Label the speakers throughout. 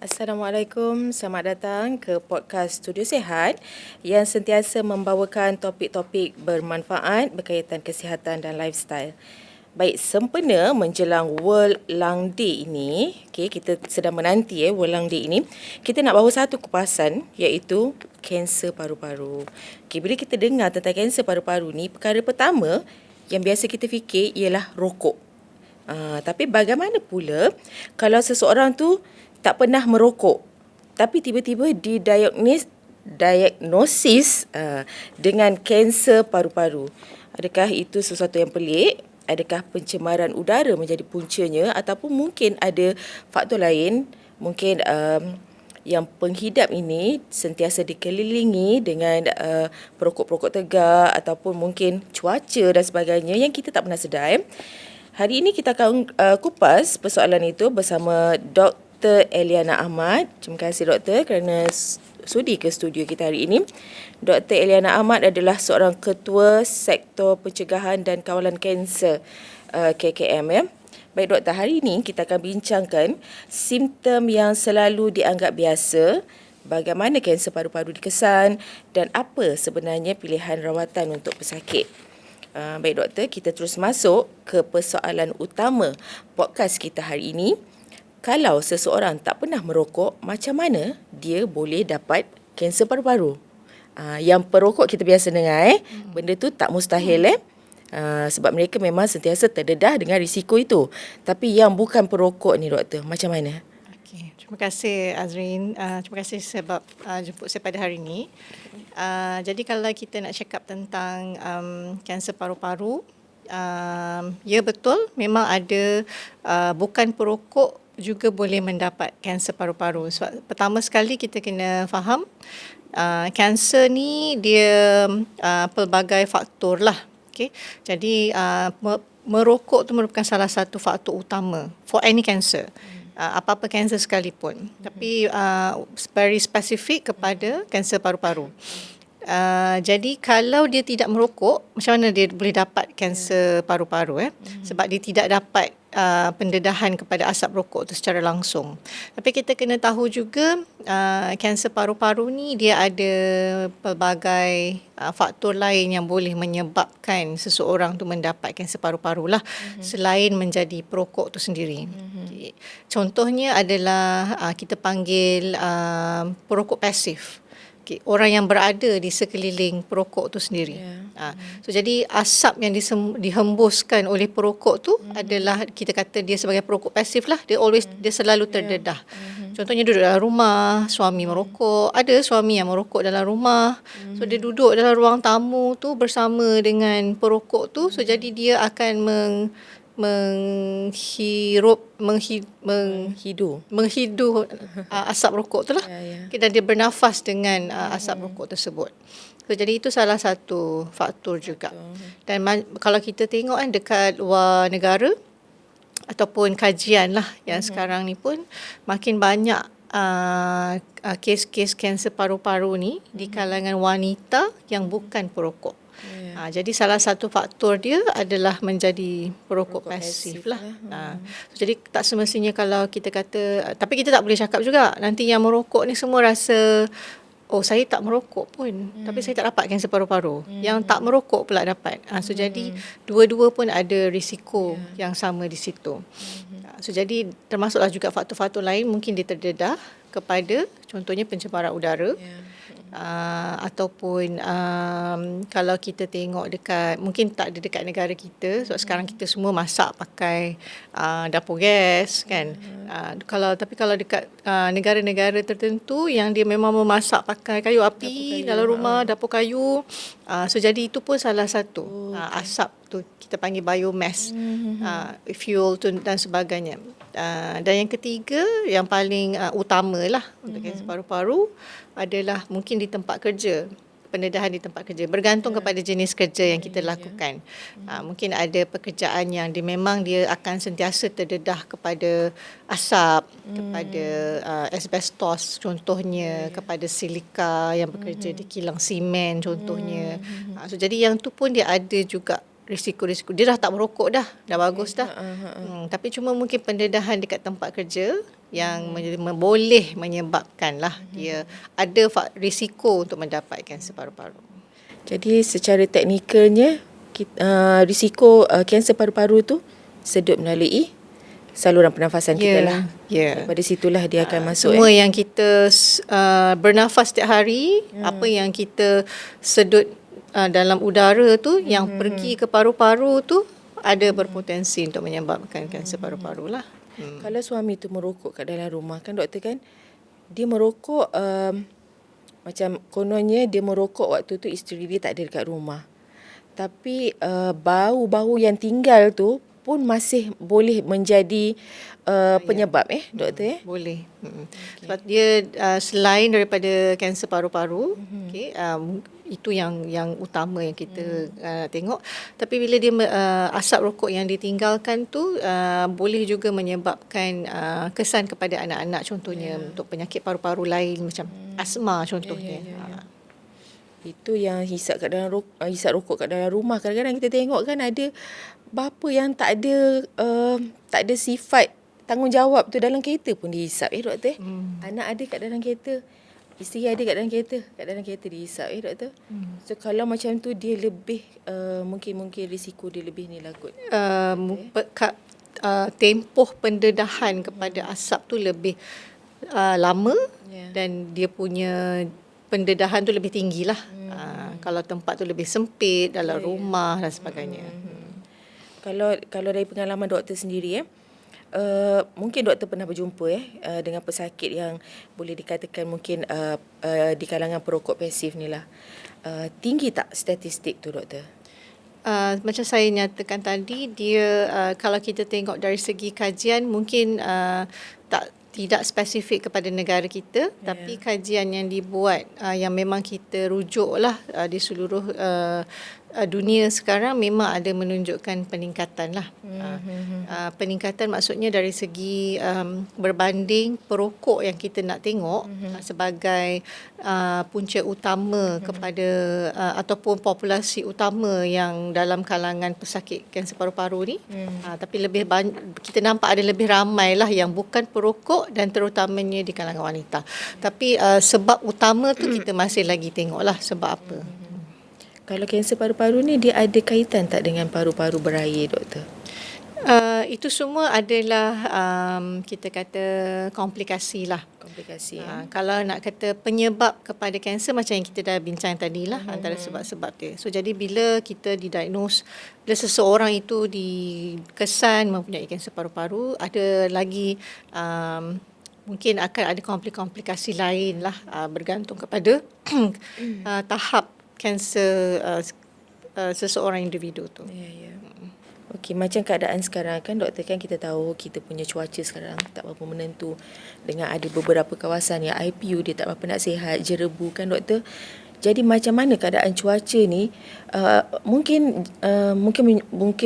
Speaker 1: Assalamualaikum, selamat datang ke podcast Studio Sehat yang sentiasa membawakan topik-topik bermanfaat berkaitan kesihatan dan lifestyle. Baik, sempena menjelang World Lung Day ini, kita sedang menanti World Lung Day ini, kita nak bawa satu kupasan iaitu kanser paru-paru. Bila kita dengar tentang kanser paru-paru ni, perkara pertama yang biasa kita fikir ialah rokok. Tapi bagaimana pula kalau seseorang tu tak pernah merokok tapi tiba-tiba diagnosis dengan kanser paru-paru? Adakah itu sesuatu yang pelik? Adakah pencemaran udara menjadi puncanya ataupun mungkin ada faktor lain? Mungkin yang penghidap ini sentiasa dikelilingi dengan perokok-perokok tegar ataupun mungkin cuaca dan sebagainya yang kita tak pernah sedar. Hari ini kita akan kupas persoalan itu bersama Dr. Eliana Ahmad. Terima kasih Doktor kerana sudi ke studio kita hari ini. Dr. Eliana Ahmad adalah seorang ketua Sektor Pencegahan dan Kawalan Kanser KKM. Baik Doktor, hari ini kita akan bincangkan simptom yang selalu dianggap biasa, bagaimana kanser paru-paru dikesan dan apa sebenarnya pilihan rawatan untuk pesakit. Baik Doktor, kita terus masuk ke persoalan utama podcast kita hari ini. Kalau seseorang tak pernah merokok, macam mana dia boleh dapat kanser paru-paru? Yang perokok kita biasa dengar, benda tu tak mustahil sebab mereka memang sentiasa terdedah dengan risiko itu. Tapi yang bukan perokok ni Doktor, macam mana?
Speaker 2: Terima kasih Azrin. Terima kasih sebab jemput saya pada hari ini. Jadi kalau kita nak cakap tentang kanser paru-paru, ya betul, memang ada bukan perokok juga boleh mendapat kanser paru-paru. Sebab pertama sekali kita kena faham kanser ni dia pelbagai faktor lah. Okay? Jadi merokok tu merupakan salah satu faktor utama for any cancer. Apa-apa kanser sekalipun. Tapi very spesifik kepada kanser paru-paru. Jadi kalau dia tidak merokok, macam mana dia boleh dapat kanser paru-paru? Sebab dia tidak dapat pendedahan kepada asap rokok itu secara langsung. Tapi kita kena tahu juga kanser paru-paru ni dia ada pelbagai faktor lain yang boleh menyebabkan seseorang tu mendapat kanser paru-paru lah, selain menjadi perokok tu sendiri. Okay. Contohnya adalah kita panggil perokok pasif. Okay, orang yang berada di sekeliling perokok tu sendiri. So jadi asap yang dihembuskan oleh perokok tu adalah, kita kata dia sebagai perokok pasif lah. Dia selalu terdedah. Contohnya duduk dalam rumah, suami merokok. Ada suami yang merokok dalam rumah. So dia duduk dalam ruang tamu tu bersama dengan perokok tu. So jadi dia akan menghidu asap rokok tu lah. Dan dia bernafas dengan asap rokok tersebut. So, jadi itu salah satu faktor juga. Dan kalau kita tengok dekat luar negara ataupun kajian lah yang sekarang ni pun makin banyak kes-kes kanser paru-paru ni di kalangan wanita yang bukan perokok. Jadi salah satu faktor dia adalah menjadi perokok pasif lah. Jadi tak semestinya kalau kita kata, tapi kita tak boleh cakap juga nanti yang merokok ni semua rasa, oh saya tak merokok pun, tapi saya tak dapat kanser paru-paru. Yang tak merokok pula dapat. So jadi dua-dua pun ada risiko yang sama di situ. So jadi termasuklah juga faktor-faktor lain, mungkin dia terdedah kepada contohnya pencemaran udara. Ataupun kalau kita tengok mungkin tak ada dekat negara kita, sebab sekarang kita semua masak pakai dapur gas kan. Tapi kalau dekat negara-negara tertentu yang dia memang memasak pakai kayu api dalam rumah, dapur kayu, so jadi itu pun salah satu asap tu kita panggil biomass, fuel tu dan sebagainya. Dan yang ketiga, yang paling utama lah untuk kanser paru-paru adalah mungkin di tempat kerja, pendedahan di tempat kerja, bergantung kepada jenis kerja yang kita lakukan. Mungkin ada pekerjaan yang memang dia akan sentiasa terdedah kepada asap, kepada asbestos contohnya, kepada silika yang bekerja di kilang simen contohnya. So jadi yang tu pun dia ada juga risiko-risiko. Dia dah tak merokok dah bagus dah. Tapi cuma mungkin pendedahan dekat tempat kerja yang boleh menyebabkan lah dia ada risiko untuk mendapat kanser paru-paru.
Speaker 1: Jadi secara teknikalnya risiko kanser paru-paru tu sedut melalui saluran pernafasan kita lah. Daripada situlah dia akan masuk.
Speaker 2: Semua yang kita bernafas setiap hari, apa yang kita sedut dalam udara tu yang pergi ke paru-paru tu ada berpotensi untuk menyebabkan kanser paru-paru lah.
Speaker 1: Kalau suami tu merokok kat dalam rumah kan doktor kan, dia merokok macam kononnya dia merokok waktu tu isteri dia tak ada dekat rumah. Tapi bau-bau yang tinggal tu pun masih boleh menjadi penyebab doktor
Speaker 2: Boleh. Sebab dia selain daripada kanser paru-paru, itu yang utama yang kita tengok. Tapi bila dia asap rokok yang ditinggalkan tu boleh juga menyebabkan kesan kepada anak-anak contohnya untuk penyakit paru-paru lain macam asma contohnya.
Speaker 1: Itu yang hisap rokok kat dalam rumah. Kadang-kadang kita tengok kan ada bapa yang tak ada sifat tanggungjawab tu dalam kereta pun dihisap doktor. Anak ada kat dalam kereta, isteri ada kat dalam kereta dihisap doktor. So kalau macam tu dia lebih mungkin risiko dia lebih ni lah kot.
Speaker 2: Tempoh pendedahan kepada asap tu lebih lama dan dia punya pendedahan tu lebih tinggi lah. Kalau tempat tu lebih sempit dalam rumah dan sebagainya.
Speaker 1: Kalau dari pengalaman doktor sendiri mungkin doktor pernah berjumpa dengan pesakit yang boleh dikatakan mungkin di kalangan perokok pasif ni lah. Tinggi tak statistik tu doktor?
Speaker 2: Macam saya nyatakan tadi, dia kalau kita tengok dari segi kajian mungkin tidak spesifik kepada negara kita, tapi kajian yang dibuat yang memang kita rujuk lah di seluruh dunia sekarang memang ada menunjukkan peningkatan lah. Peningkatan maksudnya dari segi berbanding perokok yang kita nak tengok sebagai punca utama kepada ataupun populasi utama yang dalam kalangan pesakit kanser paru-paru ni. Tapi kita nampak ada lebih ramai lah yang bukan perokok dan terutamanya di kalangan wanita. Tapi sebab utama tu kita masih lagi tengok lah sebab apa.
Speaker 1: Kalau kanser paru-paru ni dia ada kaitan tak dengan paru-paru berair doktor?
Speaker 2: Itu semua adalah kita kata komplikasi lah. Kalau nak kata penyebab kepada kanser macam yang kita dah bincang tadi lah antara sebab-sebab dia. So jadi bila kita didiagnose, bila seseorang itu dikesan mempunyai kanser paru-paru, ada lagi mungkin akan ada komplikasi lain lah bergantung kepada tahap kanser seseorang individu tu.
Speaker 1: Okey, macam keadaan sekarang kan doktor kan kita tahu kita punya cuaca sekarang tak berapa menentu, dengan ada beberapa kawasan yang IPU dia tak berapa nak sihat, jerebu kan doktor. Jadi macam mana keadaan cuaca ni mungkin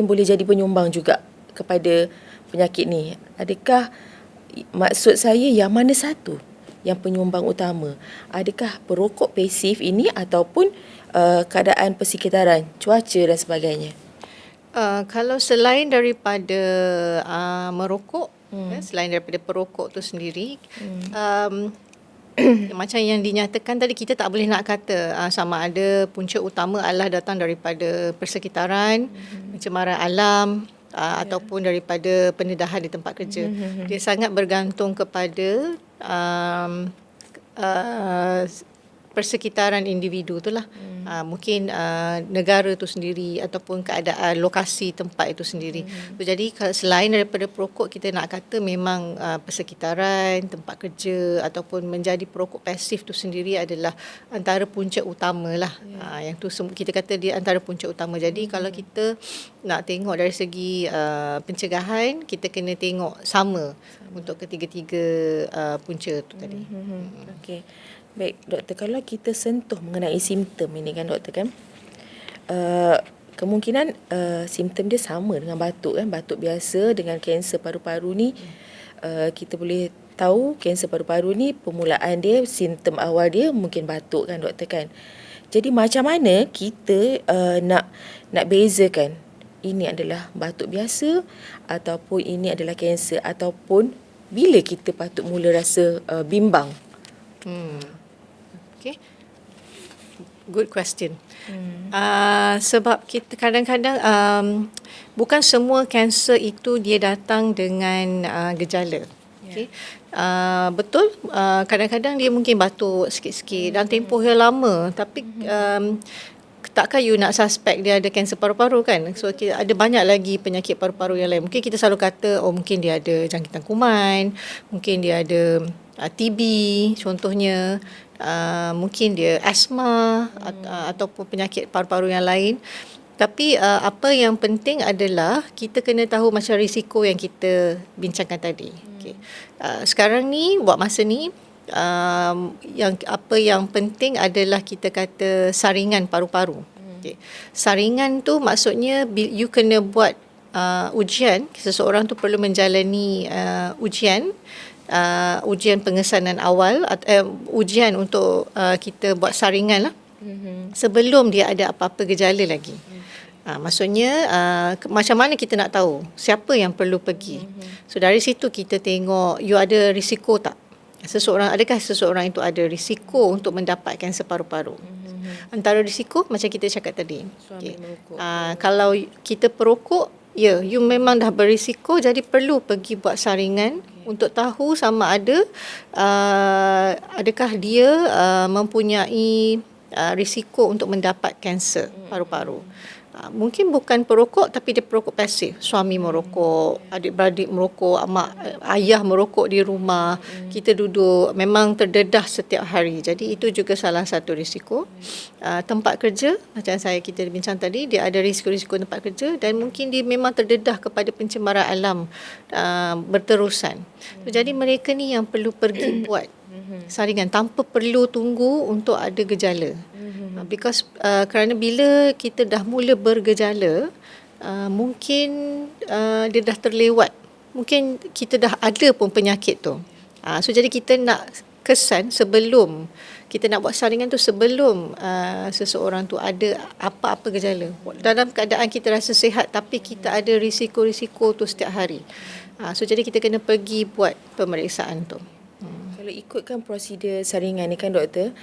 Speaker 1: boleh jadi penyumbang juga kepada penyakit ni. Adakah maksud saya yang mana satu yang penyumbang utama? Adakah perokok pasif ini ataupun keadaan persekitaran, cuaca dan sebagainya?
Speaker 2: Kalau selain daripada merokok, selain daripada perokok tu sendiri, macam yang dinyatakan tadi, kita tak boleh nak kata sama ada punca utama adalah datang daripada persekitaran, pencemaran alam, ataupun daripada pendedahan di tempat kerja. Dia sangat bergantung kepada persekitaran individu tu lah. Mungkin negara tu sendiri ataupun keadaan lokasi tempat itu sendiri. So, jadi selain daripada perokok, kita nak kata memang persekitaran, tempat kerja ataupun menjadi perokok pasif tu sendiri adalah antara punca utama lah. Yang tu kita kata dia antara punca utama. Jadi kalau kita nak tengok dari segi pencegahan, kita kena tengok sama untuk ketiga-tiga punca tu tadi.
Speaker 1: Okey. Baik, doktor, kalau kita sentuh mengenai simptom ini kan doktor kan, kemungkinan simptom dia sama dengan batuk kan, batuk biasa dengan kanser paru-paru ni. Kita boleh tahu kanser paru-paru ni permulaan dia, simptom awal dia mungkin batuk kan doktor kan. Jadi macam mana kita nak bezakan ini adalah batuk biasa ataupun ini adalah kanser ataupun bila kita patut mula rasa bimbang?
Speaker 2: Okay. Good question. Sebab kita kadang-kadang bukan semua kanser itu dia datang dengan gejala. Okay. Betul, kadang-kadang dia mungkin batuk sikit-sikit dan tempoh yang lama, tapi takkan you nak suspect dia ada kanser paru-paru kan? So ada banyak lagi penyakit paru-paru yang lain. Mungkin kita selalu kata mungkin dia ada jangkitan kuman, mungkin dia ada TB contohnya, mungkin dia asma ataupun penyakit paru-paru yang lain. Tapi apa yang penting adalah kita kena tahu macam risiko yang kita bincangkan tadi. Okay. Sekarang ni buat masa ni yang penting adalah kita kata saringan paru-paru. Okay. Saringan tu maksudnya you kena buat ujian, seseorang tu perlu menjalani ujian pengesanan awal, ujian untuk kita buat saringan lah, sebelum dia ada apa-apa gejala lagi. Maksudnya macam mana kita nak tahu siapa yang perlu pergi. So dari situ kita tengok you ada risiko tak, adakah seseorang itu ada risiko untuk mendapat kanser paru-paru. Antara risiko macam kita cakap tadi, kalau kita perokok, you memang dah berisiko, jadi perlu pergi buat saringan untuk tahu sama ada adakah dia mempunyai risiko untuk mendapat kanser paru-paru. Mungkin bukan perokok tapi dia perokok pasif. Suami merokok, adik-beradik merokok, ayah merokok di rumah. Kita duduk memang terdedah setiap hari. Jadi itu juga salah satu risiko. Tempat kerja, macam kita bincang tadi, dia ada risiko-risiko tempat kerja dan mungkin dia memang terdedah kepada pencemaran alam berterusan. Jadi mereka ni yang perlu pergi buat saringan tanpa perlu tunggu untuk ada gejala. Because kerana bila kita dah mula bergejala, mungkin dia dah terlewat. Mungkin kita dah ada pun penyakit tu. So jadi kita nak kesan sebelum kita nak buat saringan tu, sebelum seseorang tu ada apa-apa gejala. Dalam keadaan kita rasa sihat tapi kita ada risiko-risiko tu setiap hari. So jadi kita kena pergi buat pemeriksaan tu.
Speaker 1: Kalau ikutkan prosedur saringan ni kan doktor,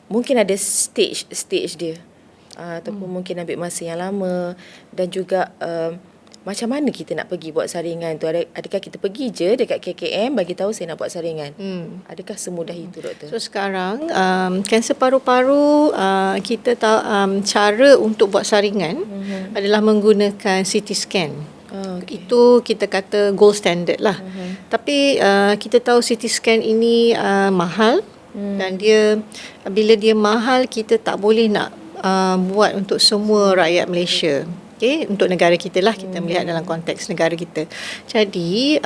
Speaker 1: mungkin ada stage dia, ataupun mungkin ambil masa yang lama, dan juga macam mana kita nak pergi buat saringan tu. Adakah kita pergi je dekat KKM bagi tahu saya nak buat saringan? Adakah semudah itu doktor?
Speaker 2: So sekarang kanser paru-paru, kita tahu cara untuk buat saringan adalah menggunakan CT scan. Okay. Itu kita kata gold standard lah. Tapi kita tahu CT scan ini mahal. Dan bila dia mahal, kita tak boleh nak buat untuk semua rakyat Malaysia. Okay? Untuk negara kita lah, kita melihat dalam konteks negara kita. Jadi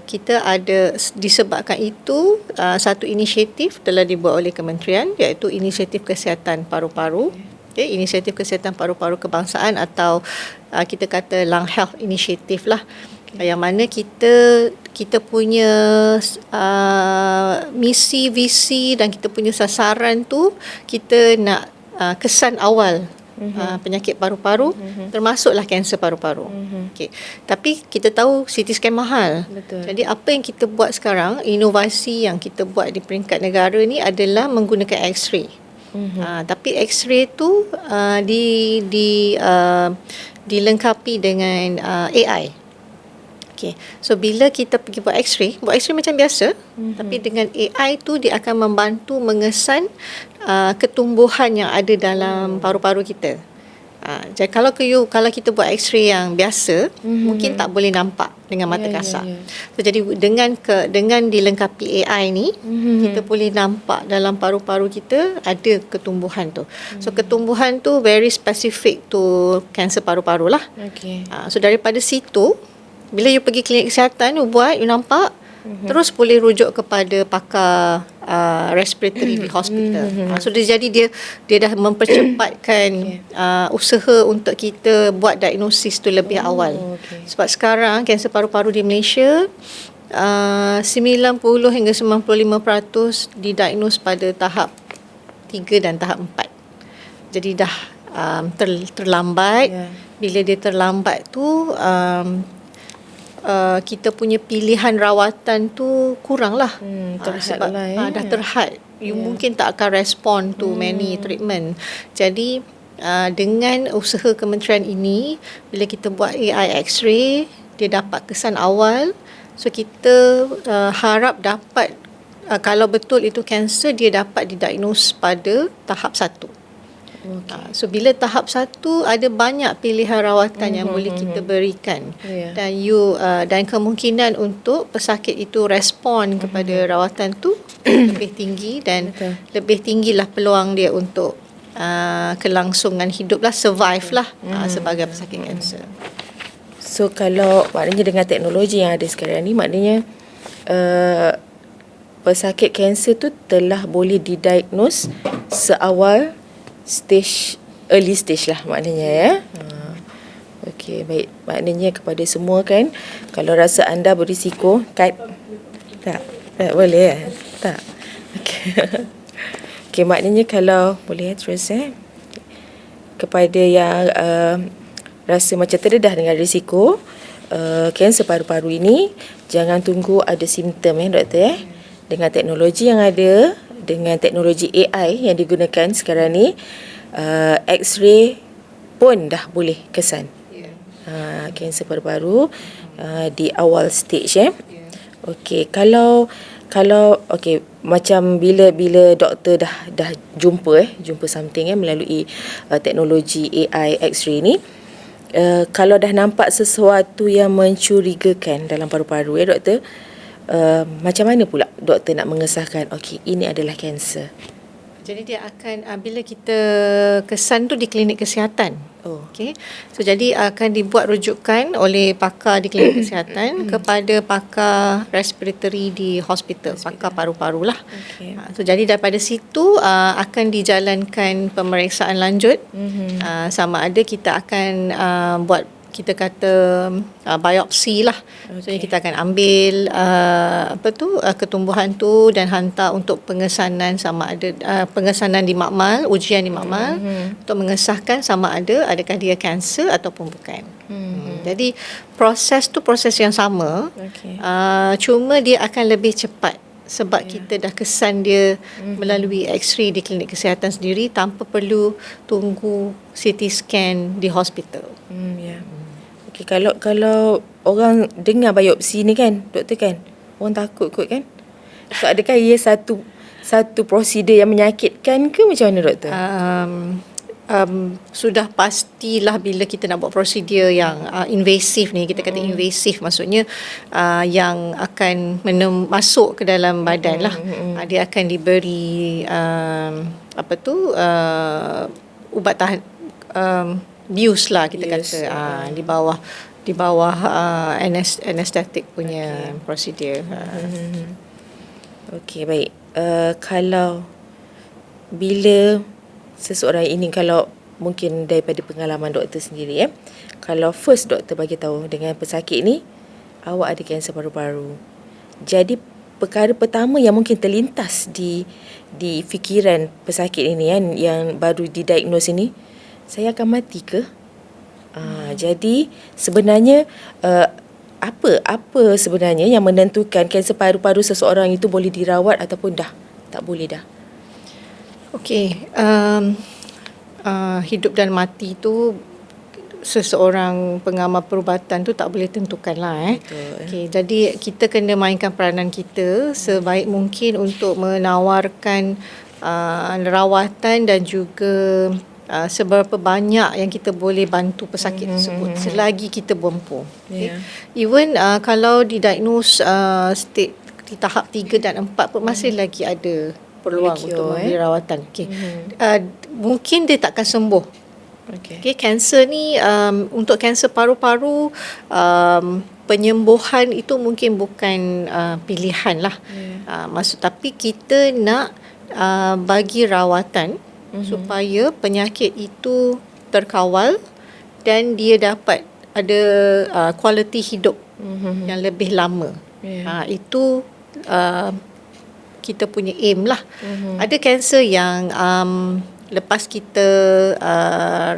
Speaker 2: kita ada, disebabkan itu, satu inisiatif telah dibuat oleh kementerian, iaitu Inisiatif Kesihatan Paru-Paru. Okay, Inisiatif Kesihatan Paru-Paru Kebangsaan, atau kita kata Lung Health Initiative lah. Yang mana kita punya misi, visi dan kita punya sasaran tu, kita nak kesan awal penyakit paru-paru, termasuklah kanser paru-paru. Okay. Tapi kita tahu CT scan mahal.
Speaker 1: Betul. Jadi
Speaker 2: apa yang kita buat sekarang, inovasi yang kita buat di peringkat negara ni adalah menggunakan X-ray. Tapi X-ray tu dilengkapi dengan AI. Okay. So bila kita pergi buat X-ray macam biasa, tapi dengan AI tu dia akan membantu mengesan ketumbuhan yang ada dalam paru-paru kita. Jadi kalau kita buat X-ray yang biasa, mungkin tak boleh nampak dengan mata kasar. So jadi dengan dilengkapi AI ni, kita boleh nampak dalam paru-paru kita ada ketumbuhan tu. So ketumbuhan tu very specific to kanser paru-paru lah.
Speaker 1: Okay.
Speaker 2: So daripada situ, bila you pergi klinik kesihatan, you nampak, terus boleh rujuk kepada pakar respiratory di hospital. So dia dah mempercepatkan usaha untuk kita buat diagnosis tu lebih awal. Sebab sekarang kanser paru-paru di Malaysia 90 hingga 95% didiagnos pada tahap 3 dan tahap 4. Jadi dah terlambat. Bila dia terlambat tu, kita punya pilihan rawatan tu kurang lah.
Speaker 1: Terhad
Speaker 2: Sebab
Speaker 1: lah,
Speaker 2: dah terhad. You mungkin tak akan respond to many treatment. Jadi dengan usaha kementerian ini, bila kita buat AI X-ray, dia dapat kesan awal. So kita harap dapat, kalau betul itu kanser, dia dapat didiagnose pada tahap 1. So bila tahap 1, ada banyak pilihan rawatan yang boleh kita berikan. Dan kemungkinan untuk pesakit itu respon kepada rawatan tu lebih tinggi, dan lebih tinggilah peluang dia untuk kelangsungan hidup lah, survive lah sebagai pesakit kanser.
Speaker 1: So kalau maknanya dengan teknologi yang ada sekarang ni, maknanya pesakit kanser tu telah boleh didiagnose seawal early stage lah maknanya, ya. Okey, baik. Maknanya kepada semua kan, kalau rasa anda berisiko, tak boleh ya? Tak. Okey. Okey, maknanya kalau boleh terus kepada yang rasa macam terdedah dengan risiko kanser paru-paru ini, jangan tunggu ada simptom doktor. Dengan teknologi yang ada, dengan teknologi AI yang digunakan sekarang ni, X-ray pun dah boleh kesan kanser paru-paru di awal stage. Okey, kalau okey, macam bila doktor dah jumpa something melalui teknologi AI X-ray ni, kalau dah nampak sesuatu yang mencurigakan dalam paru-paru doktor, macam mana pula doktor nak mengesahkan okey ini adalah kanser?
Speaker 2: Jadi dia akan, bila kita kesan tu di klinik kesihatan. Okey. So jadi akan dibuat rujukan oleh pakar di klinik kesihatan kepada pakar respiratory di hospital, pakar paru-paru lah. So jadi daripada situ akan dijalankan pemeriksaan lanjut. Sama ada kita akan buat, kita kata biopsi lah. So kita akan ambil ketumbuhan tu dan hantar untuk pengesanan, sama ada pengesanan di makmal, ujian di makmal, untuk mengesahkan sama ada adakah dia kanser ataupun bukan. Jadi proses tu proses yang sama, cuma dia akan lebih cepat sebab kita dah kesan dia melalui X-ray di klinik kesihatan sendiri tanpa perlu tunggu CT scan di hospital.
Speaker 1: Okey, kalau orang dengar biopsi ni kan, doktor kan, orang takut kot kan. So adakah ia satu prosedur yang menyakitkan ke macam mana doktor?
Speaker 2: Sudah pastilah bila kita nak buat prosedur yang invasif ni, kita kata invasif maksudnya yang akan masuk ke dalam badan lah. Dia akan diberi ubat tahan bius lah kita kata, di bawah anesthetic punya prosedur. Okey,
Speaker 1: baik. Kalau bila seseorang ini, kalau mungkin daripada pengalaman doktor sendiri, kalau first doktor bagi tahu dengan pesakit ni awak ada kanser paru-paru, jadi perkara pertama yang mungkin terlintas di fikiran pesakit ini kan, yang baru didiagnose ini, saya akan mati ke? Jadi sebenarnya apa sebenarnya yang menentukan kanser paru-paru seseorang itu boleh dirawat ataupun dah tak boleh dah?
Speaker 2: Okey, hidup dan mati tu seseorang pengamal perubatan tu tak boleh tentukan lah. Okey, jadi kita kena mainkan peranan kita sebaik mungkin untuk menawarkan rawatan dan juga seberapa banyak yang kita boleh bantu pesakit tersebut selagi kita mampu. Even kalau didiagnose state di tahap 3 dan 4 pun masih lagi ada peluang untuk memberi rawatan. Mungkin dia takkan sembuh. Kanser ni, untuk kanser paru-paru, penyembuhan itu mungkin bukan pilihan lah. Tapi kita nak bagi rawatan supaya penyakit itu terkawal dan dia dapat ada kualiti hidup yang lebih lama. Itu kita punya aim lah. Ada kanser yang lepas kita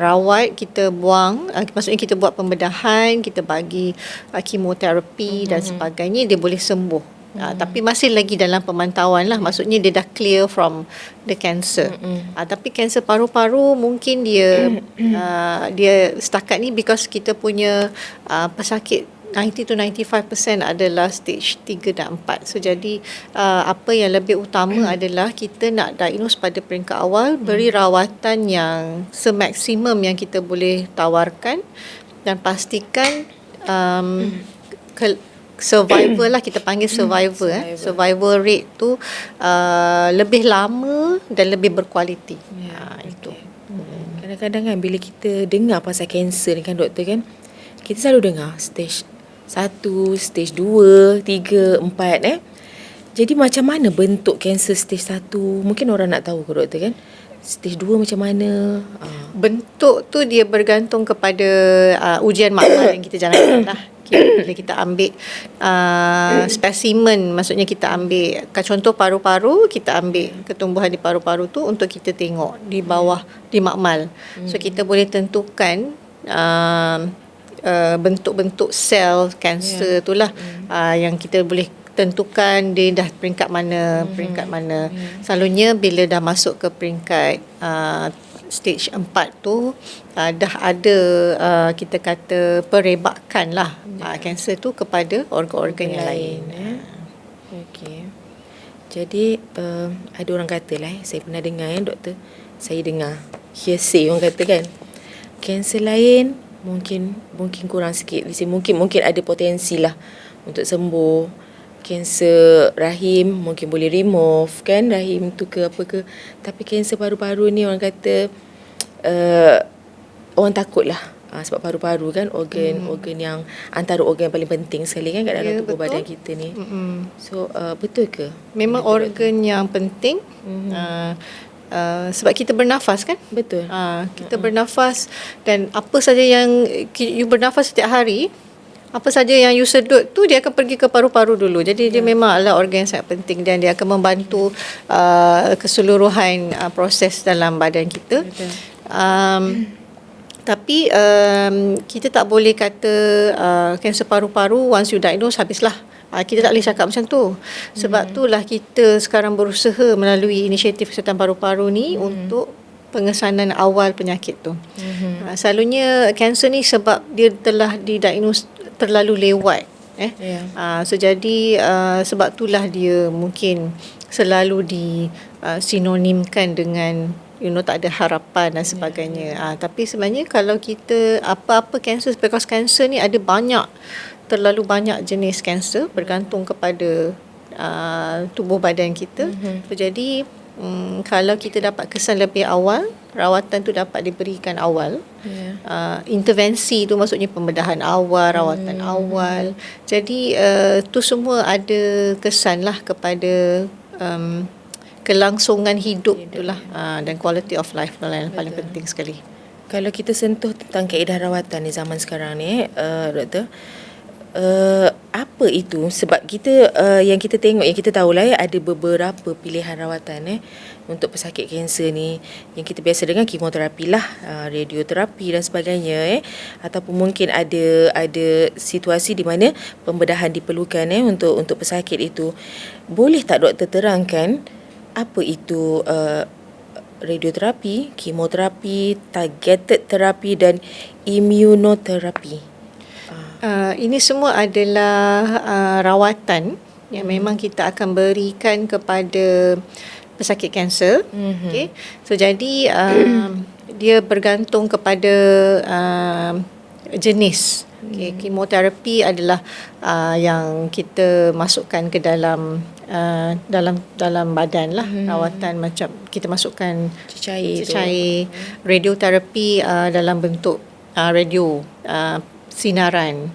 Speaker 2: rawat, kita buang, maksudnya kita buat pembedahan, kita bagi kemoterapi dan sebagainya, dia boleh sembuh. Tapi masih lagi dalam pemantauan lah, maksudnya dia dah clear from the cancer. Tapi kanser paru-paru mungkin dia dia setakat ni, because kita punya pesakit 90 to 95% adalah stage 3 dan 4. So jadi apa yang lebih utama adalah kita nak diagnose pada peringkat awal, beri rawatan yang semaksimum yang kita boleh tawarkan, dan pastikan survivor lah, kita panggil survivor. Survivor rate tu lebih lama dan lebih berkualiti. Itu.
Speaker 1: Kadang-kadang kan bila kita dengar pasal kanser ni kan doktor kan, kita selalu dengar stage 1, stage 2, 3, 4 Jadi macam mana bentuk kanser stage 1? Mungkin orang nak tahu ke doktor kan? Stage 2 macam mana?
Speaker 2: Bentuk tu dia bergantung kepada ujian makmal yang kita jalankan lah. Bila kita ambil spesimen, maksudnya kita ambil contoh paru-paru, kita ambil ketumbuhan di paru-paru tu untuk kita tengok di bawah di makmal. So kita boleh tentukan bentuk-bentuk sel kanser itulah yang kita boleh tentukan dia dah peringkat mana, Selalunya bila dah masuk ke peringkat stage 4 tu dah ada kita kata perebakan lah kanser tu kepada organ-organ yang lain.
Speaker 1: Okey. Jadi ada orang kata lah, saya pernah dengar doktor, saya dengar hearsay orang kata kan, kanser lain mungkin kurang sikit, mungkin ada potensi lah untuk sembuh. Kanser rahim mungkin boleh remove kan, rahim tu ke apa ke, tapi kanser paru-paru ni orang kata orang takut lah sebab paru-paru kan organ yang antara organ yang paling penting sekali kan kat dalam tubuh badan kita ni. So betul ke?
Speaker 2: Memang organ yang penting. Sebab kita bernafas kan?
Speaker 1: Betul.
Speaker 2: Kita bernafas, dan apa saja yang you bernafas setiap hari, apa saja yang you sedut tu dia akan pergi ke paru-paru dulu. Jadi dia memang adalah organ yang sangat penting, dan dia akan membantu keseluruhan proses dalam badan kita. Tapi kita tak boleh kata kanser paru-paru once you diagnose habislah. Kita tak boleh cakap macam tu. Sebab itulah kita sekarang berusaha melalui inisiatif kesihatan paru-paru ni untuk pengesanan awal penyakit tu. Selalunya kanser ni sebab dia telah didiagnose terlalu lewat. So jadi sebab itulah dia mungkin selalu disinonimkan dengan tak ada harapan dan sebagainya. Tapi sebenarnya kalau kita apa-apa kanser, because kanser ni ada terlalu banyak jenis kanser bergantung kepada tubuh badan kita. So, jadi kalau kita dapat kesan lebih awal, rawatan tu dapat diberikan awal. Intervensi tu maksudnya pembedahan awal, rawatan awal. Jadi tu semua ada kesan lah kepada kelangsungan hidup itulah, dan quality of life yang paling penting sekali.
Speaker 1: Kalau kita sentuh tentang kaedah rawatan di zaman sekarang ni, doktor, apa itu? Sebab kita yang kita tengok, yang kita tahulah ada beberapa pilihan rawatan untuk pesakit kanser ni. Yang kita biasa dengar kemoterapi lah, radioterapi dan sebagainya, ataupun mungkin ada situasi di mana pembedahan diperlukan untuk pesakit itu. Boleh tak doktor terangkan apa itu radioterapi, kemoterapi, targeted terapi dan immunoterapi?
Speaker 2: Ini semua adalah rawatan yang memang kita akan berikan kepada pesakit kanser. Okay. So jadi dia bergantung kepada jenis. Okay. Kemoterapi adalah yang kita masukkan ke dalam badan lah. Rawatan macam kita masukkan cecair. Radioterapi dalam bentuk radio sinaran.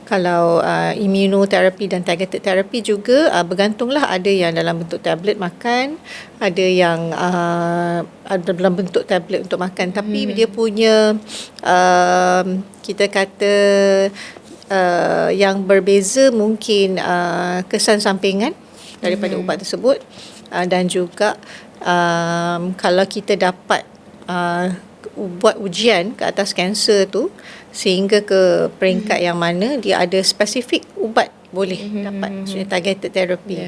Speaker 2: Kalau immunoterapi dan targeted therapy juga bergantunglah, ada yang dalam bentuk tablet makan, ada yang ada dalam bentuk tablet untuk makan, tapi dia punya kita kata yang berbeza mungkin kesan sampingan daripada ubat tersebut, dan juga kalau kita dapat buat ujian ke atas kanser tu sehingga ke peringkat yang mana dia ada spesifik ubat boleh dapat, maksudnya targeted therapy.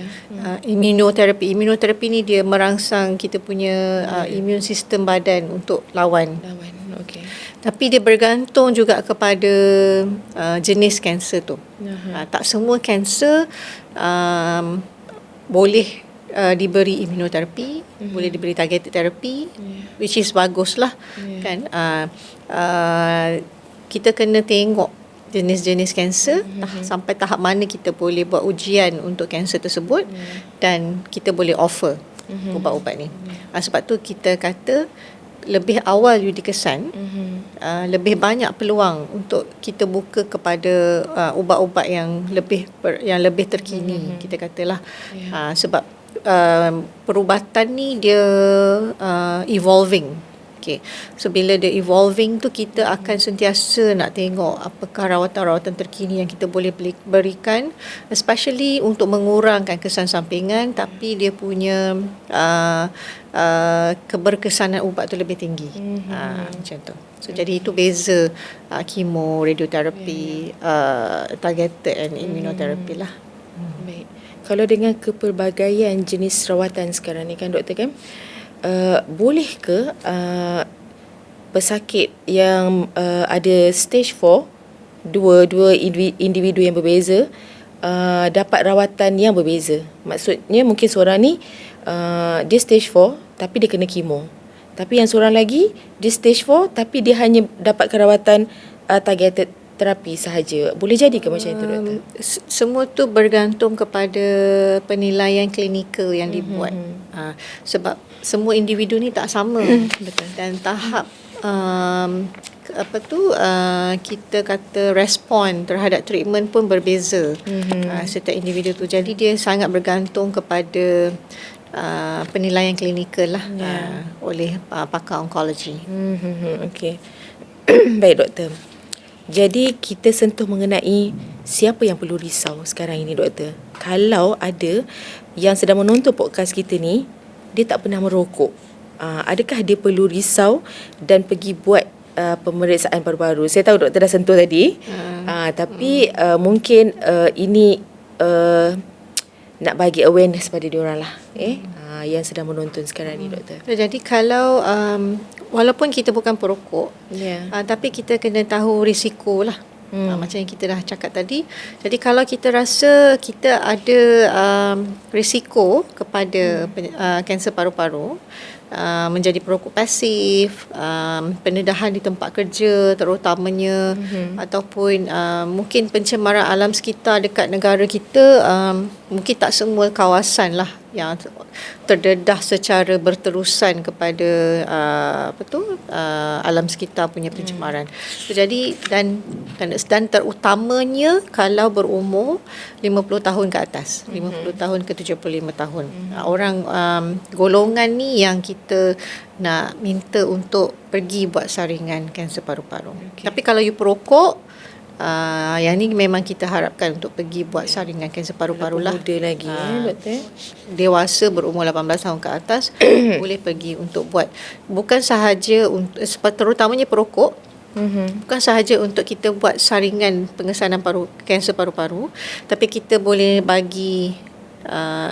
Speaker 2: Imunoterapi ni dia merangsang kita punya immune system badan untuk lawan.
Speaker 1: Okey.
Speaker 2: Tapi dia bergantung juga kepada jenis kanser tu. Tak semua kanser boleh diberi imunoterapi, boleh diberi targeted therapy, which is baguslah, kan. Kita kena tengok jenis-jenis kanser sampai tahap mana kita boleh buat ujian untuk kanser tersebut dan kita boleh offer ubat-ubat ni. Sebab tu kita kata lebih awal you dikesan, lebih banyak peluang untuk kita buka kepada ubat-ubat yang lebih terkini, kita katalah. Sebab perubatan ni dia evolving. Okay. So bila dia evolving tu, kita akan sentiasa nak tengok apakah rawatan-rawatan terkini yang kita boleh berikan, especially untuk mengurangkan kesan sampingan, tapi dia punya keberkesanan ubat tu lebih tinggi. Macam tu. So jadi itu beza kemo, radioterapi, targeted and immunotherapy lah.
Speaker 1: Baik. Kalau dengan kepelbagaian jenis rawatan sekarang ni kan doktor kan, boleh ke pesakit yang ada stage 4, dua individu yang berbeza dapat rawatan yang berbeza? Maksudnya mungkin seorang ni dia stage 4 tapi dia kena kemo, tapi yang seorang lagi dia stage 4 tapi dia hanya dapatkan rawatan targeted terapi sahaja. Boleh jadi ke macam itu doktor?
Speaker 2: Semua tu bergantung kepada penilaian klinikal yang dibuat. Sebab semua individu ni tak sama.
Speaker 1: Betul.
Speaker 2: Dan tahap kita kata respon terhadap treatment pun berbeza setiap individu tu. Jadi dia sangat bergantung kepada penilaian klinikal lah oleh pakar onkologi.
Speaker 1: Okey. Baik doktor. Jadi kita sentuh mengenai siapa yang perlu risau sekarang ini doktor. Kalau ada yang sedang menonton podcast kita ni, dia tak pernah merokok, adakah dia perlu risau dan pergi buat pemeriksaan paru-paru? Saya tahu doktor dah sentuh tadi, tapi mungkin ini nak bagi awareness pada diorang lah, yang sedang menonton sekarang ni doktor.
Speaker 2: Jadi kalau walaupun kita bukan perokok, tapi kita kena tahu risiko lah. Macam yang kita dah cakap tadi. Jadi kalau kita rasa kita ada risiko kepada kanser paru-paru, menjadi perokok pasif, pendedahan di tempat kerja terutamanya, ataupun mungkin pencemaran alam sekitar dekat negara kita, mungkin tak semua kawasan lah yang terdedah secara berterusan kepada alam sekitar punya pencemaran. So, jadi dan terutamanya kalau berumur 50 tahun ke atas, 50 tahun ke 75 tahun. Orang golongan ni yang kita nak minta untuk pergi buat saringan kanser paru-paru. Tapi kalau you perokok, yang ni memang kita harapkan untuk pergi buat saringan kanser paru-paru lah.
Speaker 1: Muda lagi doktor.
Speaker 2: Dewasa berumur 18 tahun ke atas boleh pergi untuk buat. Bukan sahaja untuk, terutamanya perokok, bukan sahaja untuk kita buat saringan pengesanan kanser paru-paru, tapi kita boleh bagi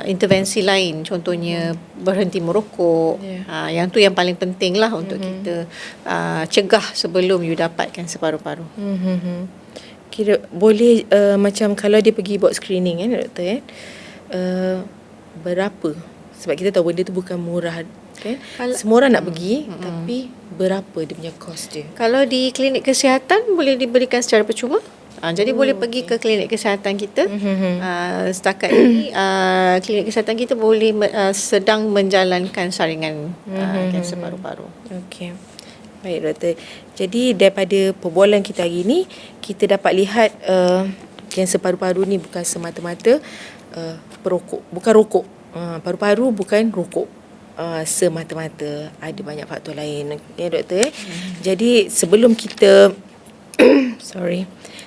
Speaker 2: intervensi lain, contohnya berhenti merokok. Yang tu yang paling penting lah untuk kita cegah sebelum you dapat kanser paru-paru.
Speaker 1: Kira boleh macam kalau dia pergi buat screening kan doktor berapa? Sebab kita tahu benda tu bukan murah kan. Semua orang nak pergi, tapi berapa dia punya kos dia?
Speaker 2: Kalau di klinik kesihatan boleh diberikan secara percuma. Jadi boleh pergi ke klinik kesihatan kita. Setakat ini klinik kesihatan kita boleh sedang menjalankan saringan kanser paru-paru. Okey.
Speaker 1: Baik doktor. Jadi daripada perbualan kita hari ini, kita dapat lihat kanser paru-paru ni bukan semata-mata perokok, bukan rokok. Paru-paru bukan rokok semata-mata, ada banyak faktor lain ya doktor. Jadi sebelum kita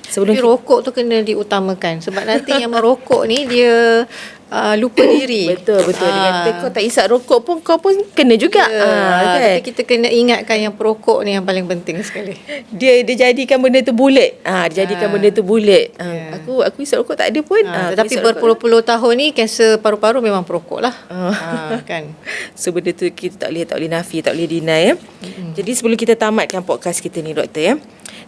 Speaker 1: Sebelum
Speaker 2: Tapi rokok tu kena diutamakan sebab nanti yang merokok ni dia lupa diri.
Speaker 1: Betul. Dia kata kau tak isap rokok pun kau pun kena juga. Kan?
Speaker 2: Tapi kita kena ingatkan yang perokok ni yang paling penting sekali.
Speaker 1: Dia jadikan benda tu bulat. Dia jadikan benda tu bulat. Aku isap rokok tak ada pun.
Speaker 2: Tetapi berpuluh-puluh tahun ni kanser paru-paru memang perokok lah. Kan.
Speaker 1: So benda tu kita tak boleh nafi, tak boleh deny ya. Jadi sebelum kita tamatkan podcast kita ni doktor ya,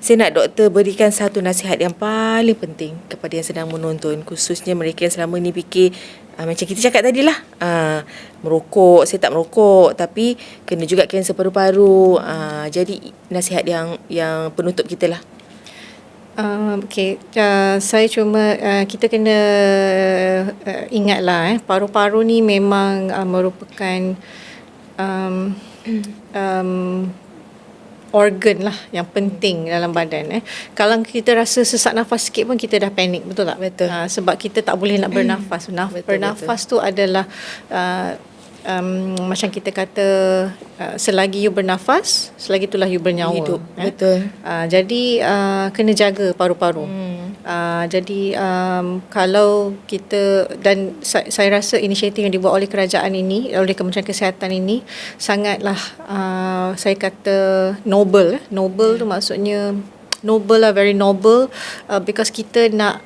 Speaker 1: saya nak doktor berikan satu nasihat yang paling penting kepada yang sedang menonton, khususnya mereka yang selama ni fikir macam kita cakap tadi lah, merokok, saya tak merokok tapi kena juga kanser paru-paru. Jadi nasihat yang penutup kita lah.
Speaker 2: Saya cuma kita kena ingatlah paru-paru ni memang merupakan organ lah yang penting dalam badan. Kalau kita rasa sesak nafas sikit pun kita dah panik, betul tak?
Speaker 1: Betul.
Speaker 2: Sebab kita tak boleh nak bernafas. Bernafas tu adalah macam kita kata selagi you bernafas, selagi itulah you bernyawa.
Speaker 1: Hidup. Betul.
Speaker 2: Jadi kena jaga paru-paru. Jadi kalau kita, dan saya rasa inisiatif yang dibuat oleh kerajaan ini, oleh Kementerian Kesihatan ini sangatlah saya kata noble. Noble tu maksudnya noble lah, very noble, because kita nak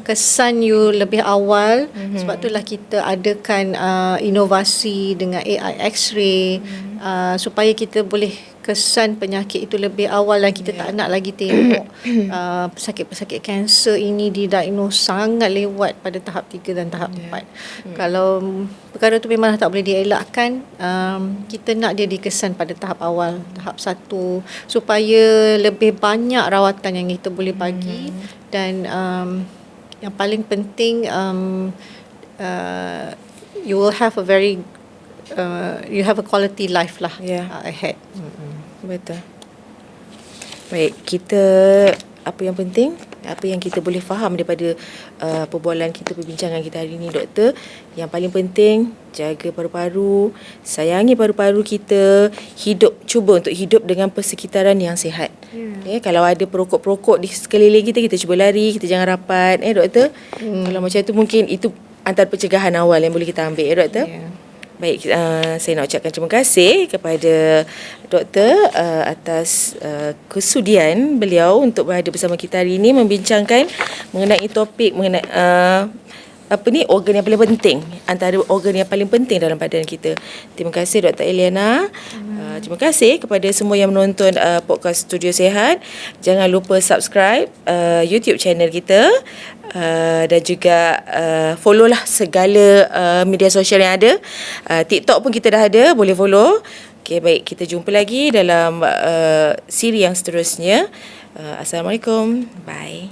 Speaker 2: kesan you lebih awal. Sebab itulah kita adakan inovasi dengan AI X-ray, supaya kita boleh kesan penyakit itu lebih awal dan kita tak nak lagi tengok pesakit-pesakit kanser ini didiagnose sangat lewat pada tahap 3 dan tahap 4. Kalau perkara tu memang tak boleh dielakkan, kita nak dia dikesan pada tahap awal, tahap 1, supaya lebih banyak rawatan yang kita boleh bagi. Dan yang paling penting, you will have a very you have a quality life lah ahead.
Speaker 1: Betul. Baik, kita apa yang penting, apa yang kita boleh faham daripada perbualan kita, perbincangan kita hari ini doktor, yang paling penting jaga paru-paru, sayangi paru-paru kita, cuba untuk hidup dengan persekitaran yang sihat. Kalau ada perokok-perokok di sekeliling kita cuba lari, kita jangan rapat doktor. Kalau macam tu mungkin itu antara pencegahan awal yang boleh kita ambil doktor. Baik, saya nak ucapkan terima kasih kepada doktor atas kesudian beliau untuk berada bersama kita hari ini membincangkan mengenai topik mengenai organ yang paling penting, antara organ yang paling penting dalam badan kita. Terima kasih Dr. Eliana. Terima kasih kepada semua yang menonton podcast Studio Sihat. Jangan lupa subscribe YouTube channel kita, dan juga follow lah segala media sosial yang ada. TikTok pun kita dah ada, boleh follow. Okay, baik, kita jumpa lagi dalam siri yang seterusnya. Assalamualaikum. Bye.